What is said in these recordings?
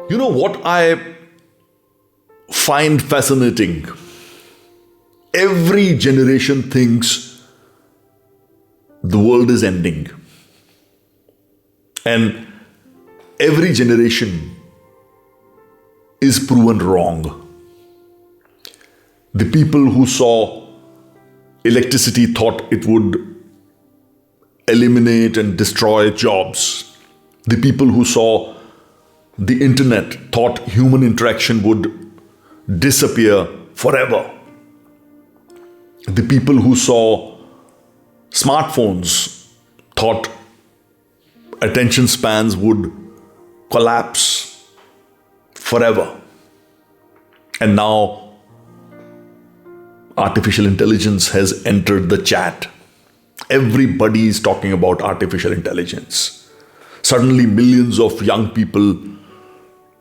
You know what I find fascinating? Every generation thinks the world is ending. And every generation is proven wrong. The people who saw electricity thought it would eliminate and destroy jobs. The people who saw the internet thought human interaction would disappear forever. The people who saw smartphones thought attention spans would collapse forever. And now artificial intelligence has entered the chat. Everybody is talking about artificial intelligence. Suddenly, millions of young people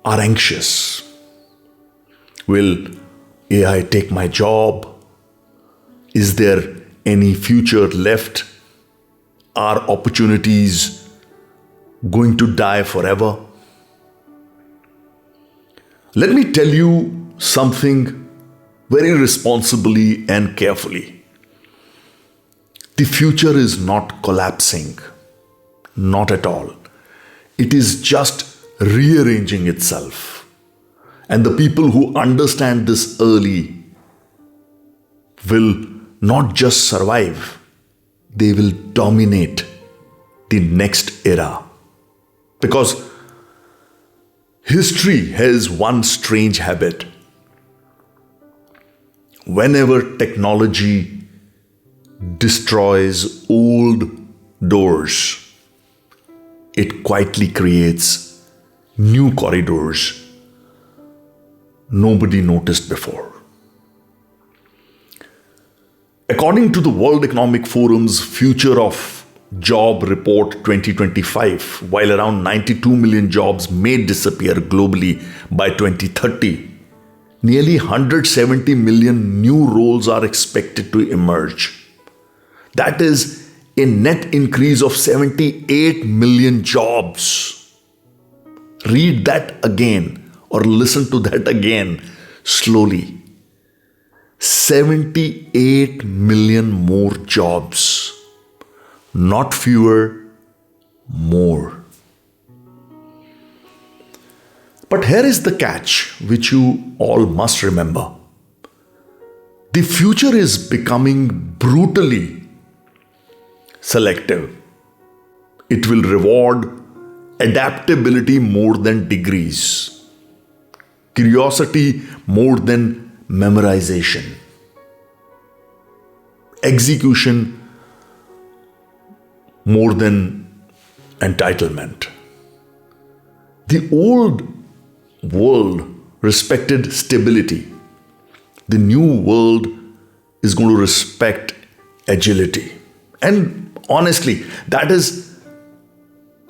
are anxious. Will AI take my job? Is there any future left? Are opportunities going to die forever? Let me tell you something very responsibly and carefully. The future is not collapsing. Not at all. It is just rearranging itself. And the people who understand this early will not just survive, they will dominate the next era. Because history has one strange habit. Whenever technology destroys old doors, it quietly creates new corridors nobody noticed before. According to the World Economic Forum's Future of Job Report 2025, while around 92 million jobs may disappear globally by 2030, nearly 170 million new roles are expected to emerge. That is a net increase of 78 million jobs. Read that again or listen to that again slowly. 78 million more jobs. Not fewer, more. But here is the catch, which you all must remember. The future is becoming brutally selective. It will reward adaptability more than degrees, curiosity more than memorization, execution more than entitlement. The old world respected stability. The new world is going to respect agility. And honestly, that is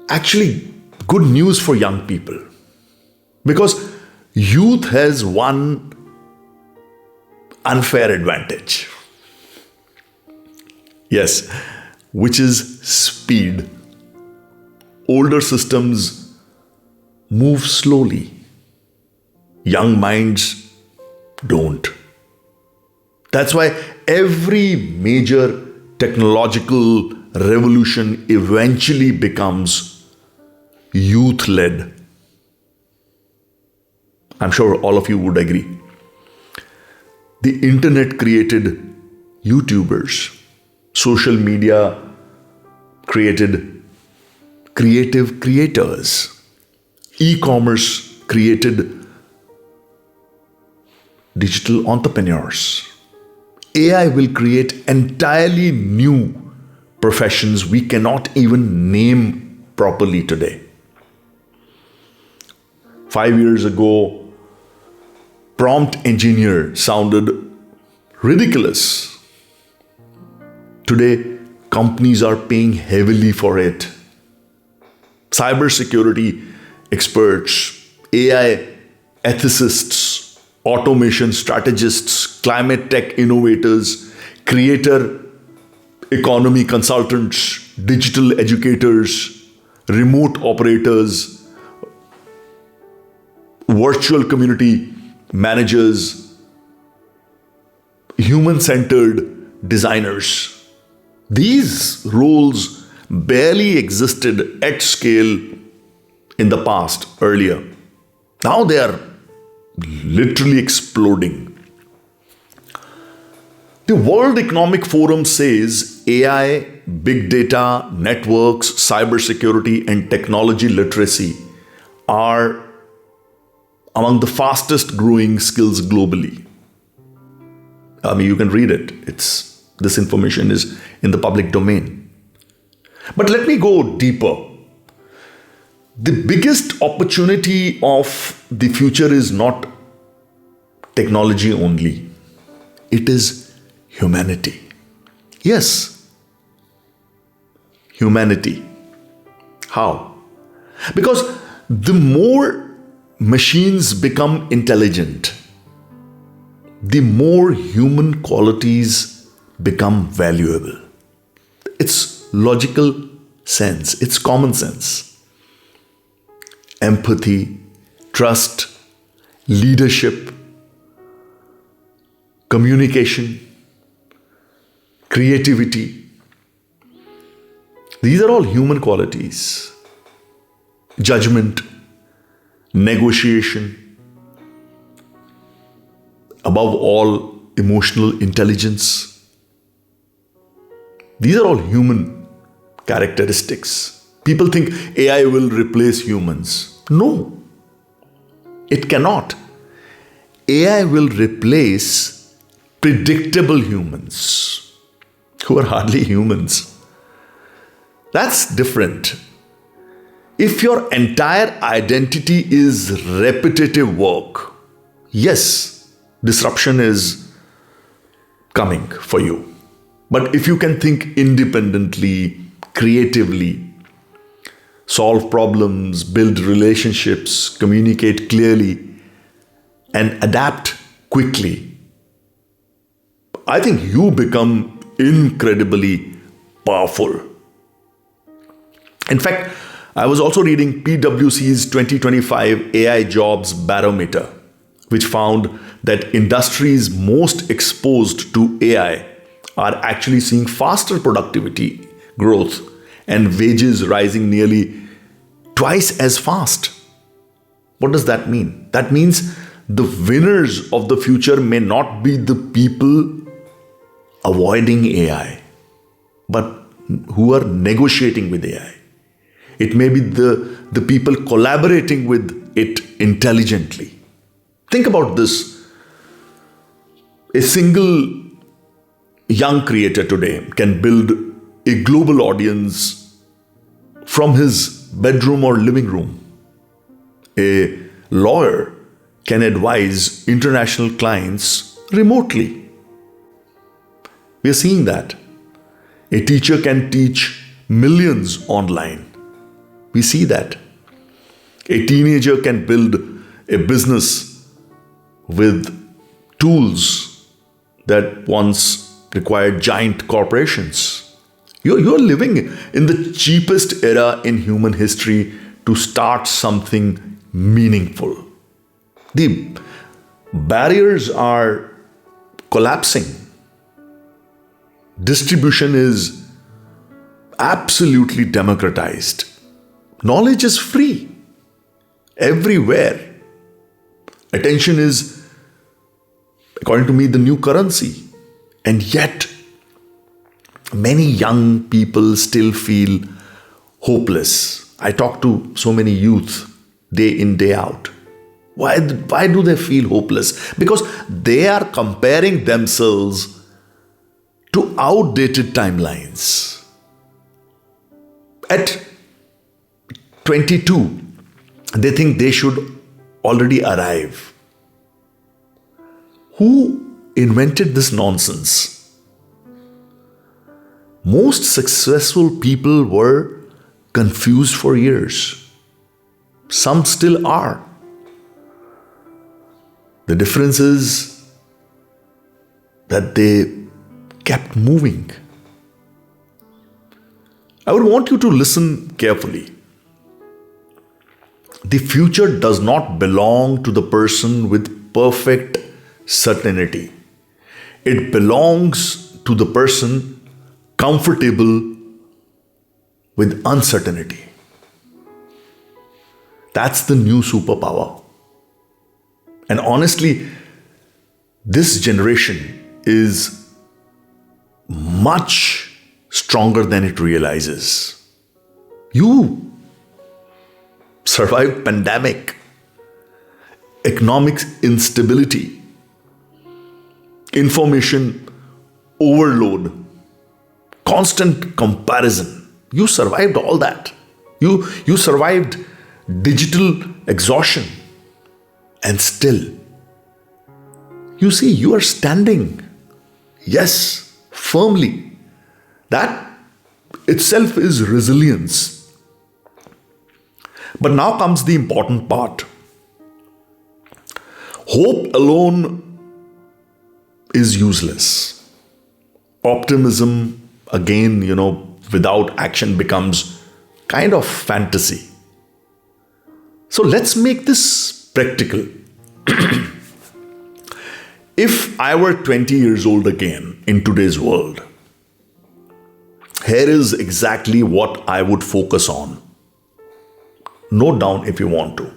actually good news for young people. Because youth has one unfair advantage. Yes, which is speed. Older systems move slowly. Young minds don't. That's why every major technological revolution eventually becomes youth-led. I'm sure all of you would agree. The internet created YouTubers. Social media created creative creators. E-commerce created digital entrepreneurs. AI will create entirely new professions we cannot even name properly today. 5 years ago, prompt engineer sounded ridiculous. Today, companies are paying heavily for it. Cybersecurity experts, AI ethicists, automation strategists, climate tech innovators, creator economy consultants, digital educators, remote operators, virtual community managers, human-centered designers. These roles barely existed at scale in the past, earlier. Now they are literally exploding. The World Economic Forum says AI, big data, networks, cybersecurity, and technology literacy are among the fastest growing skills globally. I mean, you can read it. This information is in the public domain. But let me go deeper. The biggest opportunity of the future is not technology only. It is humanity. Yes, humanity. How? Because the more machines become intelligent, the more human qualities become valuable. It's logical sense, it's common sense. Empathy, trust, leadership, communication, creativity. These are all human qualities. Judgment, negotiation, above all, emotional intelligence. These are all human characteristics. People think AI will replace humans. No, it cannot. AI will replace predictable humans who are hardly humans. That's different. If your entire identity is repetitive work, yes, disruption is coming for you. But if you can think independently, creatively, solve problems, build relationships, communicate clearly, and adapt quickly, I think you become incredibly powerful. In fact, I was also reading PwC's 2025 AI Jobs Barometer, which found that industries most exposed to AI are actually seeing faster productivity growth and wages rising nearly twice as fast. What does that mean? That means the winners of the future may not be the people avoiding AI, but who are negotiating with AI. It may be the people collaborating with it intelligently. Think about this. A single young creator today can build a global audience from his bedroom or living room. A lawyer can advise international clients remotely. We are seeing that. A teacher can teach millions online. We see that. A teenager can build a business with tools that once required giant corporations. You're living in the cheapest era in human history to start something meaningful. The barriers are collapsing. Distribution is absolutely democratized. Knowledge is free everywhere. Attention is, according to me, the new currency. And yet, many young people still feel hopeless. I talk to so many youth day in, day out. Why do they feel hopeless? Because they are comparing themselves to outdated timelines. At 22, they think they should already arrive. Who invented this nonsense? Most successful people were confused for years. Some still are. The difference is that they kept moving. I would want you to listen carefully. The future does not belong to the person with perfect certainty. It belongs to the person comfortable with uncertainty. That's the new superpower. And honestly, this generation is much stronger than it realizes. You survived pandemic, economic instability, information overload, constant comparison. You survived all that. You survived digital exhaustion. And still, you see, you are standing. Yes, firmly. That itself is resilience. But now comes the important part. Hope alone is useless. Optimism, again, without action becomes kind of fantasy. So let's make this practical. If I were 20 years old again in today's world, here is exactly what I would focus on. Note down if you want to.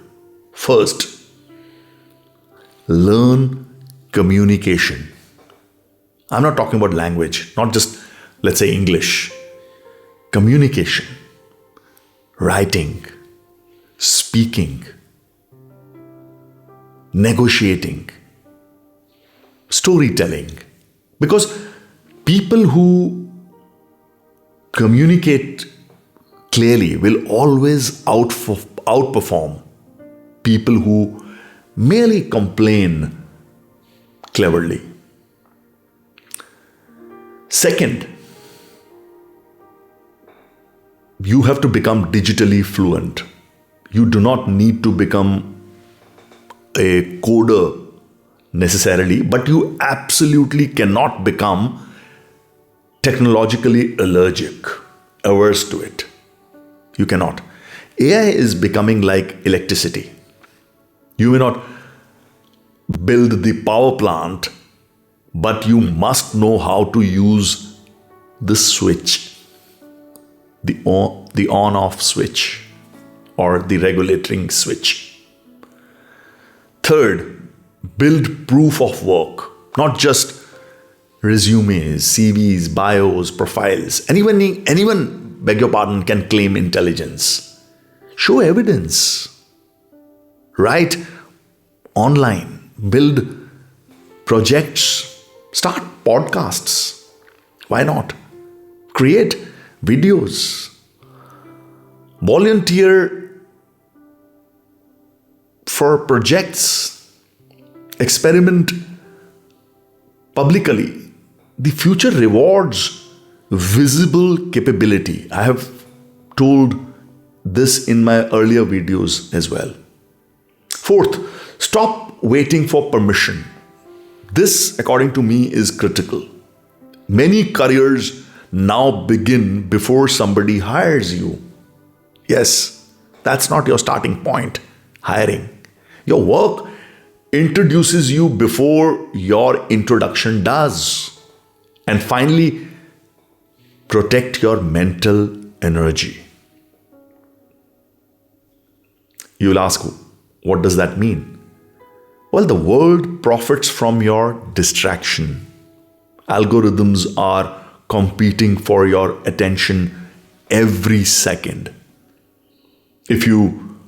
First, learn communication. I'm not talking about language, not just, let's say, English. Communication, writing, speaking, negotiating, storytelling. Because people who communicate clearly will always outperform people who merely complain cleverly. Second, you have to become digitally fluent. You do not need to become a coder necessarily, but you absolutely cannot become technologically allergic, averse to it. You cannot. AI is becoming like electricity. You may not build the power plant, but you must know how to use the switch, the on-off switch, or the regulating switch. Third, build proof of work, not just resumes, CVs, bios, profiles. Anyone, beg your pardon, can claim intelligence. Show evidence. Write online. Build projects. Start podcasts. Why not? Create videos. Volunteer for projects. Experiment publicly. The future rewards visible capability. I have told this in my earlier videos as well. Fourth, stop waiting for permission. This, according to me, is critical. Many careers now begin before somebody hires you. Yes, that's not your starting point, hiring. Your work introduces you before your introduction does. And finally, protect your mental energy. You'll ask, what does that mean? Well, the world profits from your distraction. Algorithms are competing for your attention every second. If you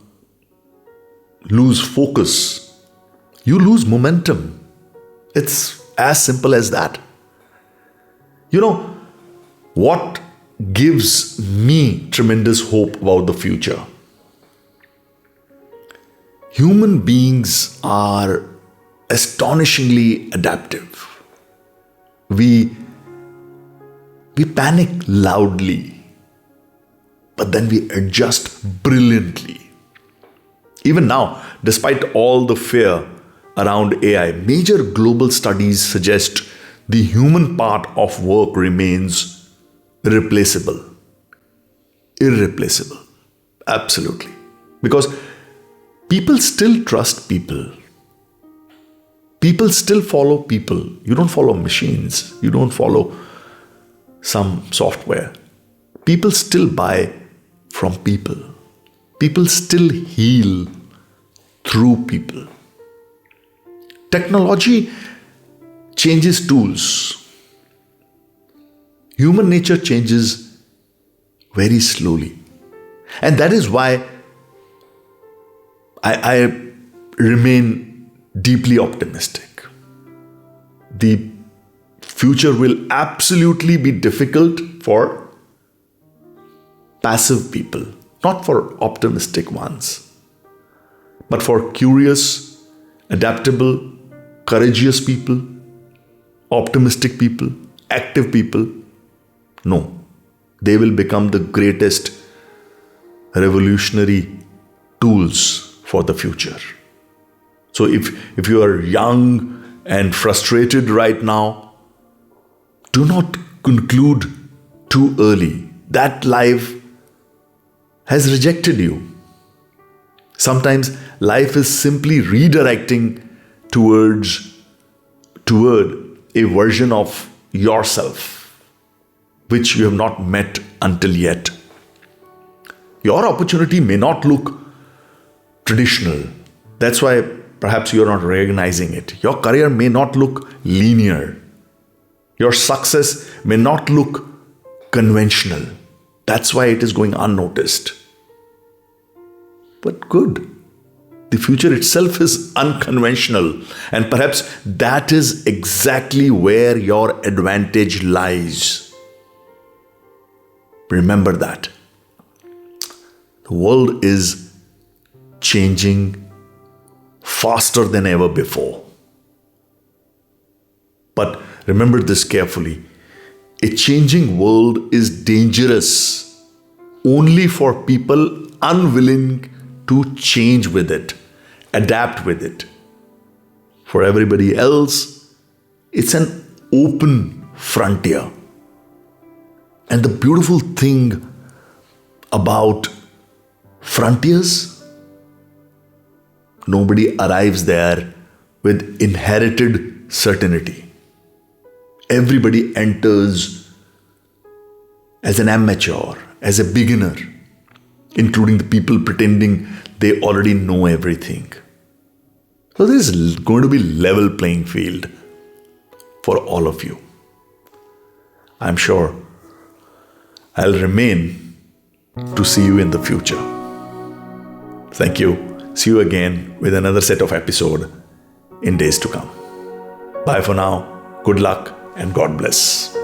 lose focus, you lose momentum. It's as simple as that. You know, what gives me tremendous hope about the future? Human beings are astonishingly adaptive. We panic loudly, but then we adjust brilliantly. Even now, despite all the fear around AI, major global studies suggest the human part of work remains irreplaceable. Irreplaceable. Absolutely. Because People still trust people. People still follow people. You don't follow machines. You don't follow some software. People still buy from people. People still heal through people. Technology changes tools. Human nature changes very slowly. And that is why I remain deeply optimistic. The future will absolutely be difficult for passive people, not for optimistic ones, but for curious, adaptable, courageous people, optimistic people, active people. No, they will become the greatest revolutionary tools for the future. So if you are young and frustrated right now, do not conclude too early that life has rejected you. Sometimes life is simply redirecting toward a version of yourself which you have not met until yet. Your opportunity may not look traditional. That's why perhaps you're not recognizing it. Your career may not look linear. Your success may not look conventional. That's why it is going unnoticed. But good. The future itself is unconventional, and perhaps that is exactly where your advantage lies. Remember that. The world is changing faster than ever before. But remember this carefully. A changing world is dangerous only for people unwilling to change with it, adapt with it. For everybody else, it's an open frontier. And the beautiful thing about frontiers, nobody arrives there with inherited certainty. Everybody enters as an amateur, as a beginner, including the people pretending they already know everything. So this is going to be level playing field for all of you. I'm sure I'll remain to see you in the future. Thank you. See you again with another set of episode in days to come. Bye for now. Good luck and God bless.